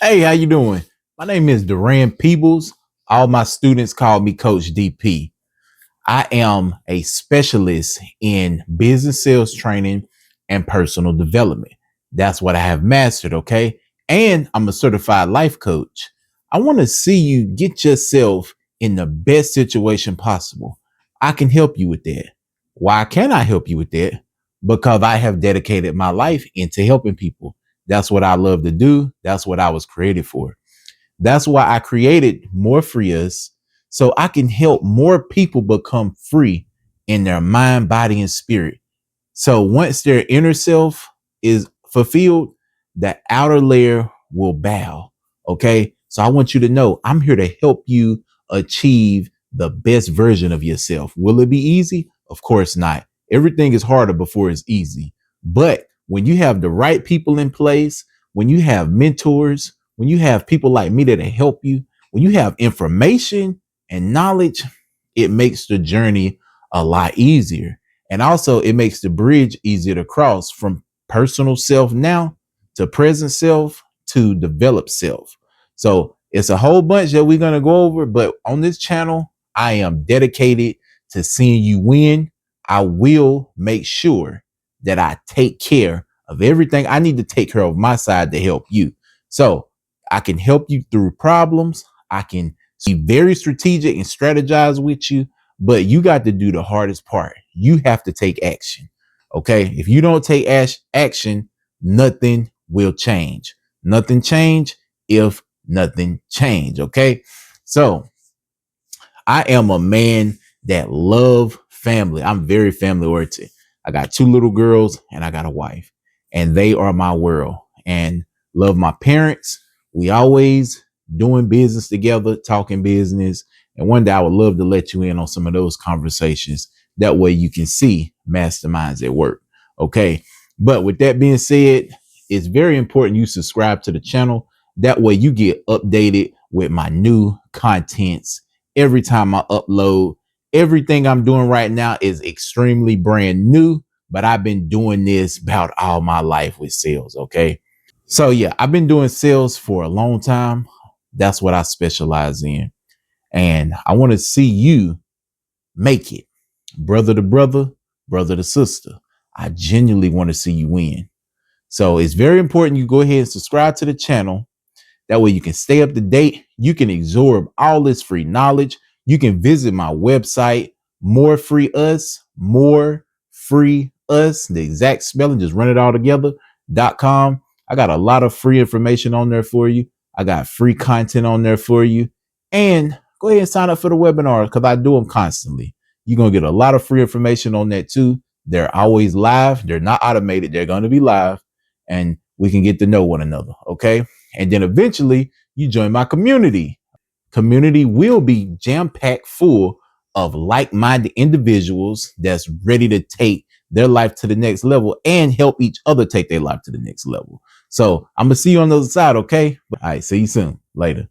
Hey, how you doing? My name is Duran Peebles. All my students call me Coach DP. I am a specialist in business sales training and personal development. That's what I have mastered, okay? And I'm a certified life coach. I want to see you get yourself in the best situation possible. I can help you with that. Why can I help you with that? Because I have dedicated my life into helping people. That's what I love to do. That's what I was created for. That's why I created Morefreeus so I can help more people become free in their mind, body, and spirit. So once their inner self is fulfilled, the outer layer will bow. Okay. So I want you to know I'm here to help you achieve the best version of yourself. Will it be easy? Of course not. Everything is harder before it's easy. But when you have the right people in place, when you have mentors, when you have people like me that help you, when you have information and knowledge, it makes the journey a lot easier. And also, it makes the bridge easier to cross from personal self now to present self to develop self. So it's a whole bunch that we're going to go over. But on this channel, I am dedicated to seeing you win. I will make sure that I take care of everything I need to take care of my side to help you. So I can help you through problems. I can be very strategic and strategize with you, but you got to do the hardest part. You have to take action. Okay. If you don't take action, nothing will change. Nothing change if nothing change. Okay. So I am a man that love family. I'm very family oriented. I got two little girls and I got a wife, and they are my world. And love my parents. We always doing business together, talking business. And one day I would love to let you in on some of those conversations. That way you can see masterminds at work. Okay. But with that being said, it's very important you subscribe to the channel. That way you get updated with my new contents every time I upload. Everything I'm doing right now is extremely brand new, but I've been doing this about all my life with sales. Okay. So yeah, I've been doing sales for a long time. That's what I specialize in. And I want to see you make it, brother to brother, brother to sister. I genuinely want to see you win. So it's very important you go ahead and subscribe to the channel. That way you can stay up to date. You can absorb all this free knowledge. You can visit my website, more free us, the exact spelling, just run it all together.com. I got a lot of free information on there for you. I got free content on there for you. And go ahead and sign up for the webinar because I do them constantly. You're going to get a lot of free information on that too. They're always live. They're not automated. They're going to be live and we can get to know one another. Okay. And then eventually you join my community. Community will be jam-packed full of like-minded individuals that's ready to take their life to the next level and help each other take their life to the next level. So I'm going to see you on the other side. Okay. All right. See you soon. Later.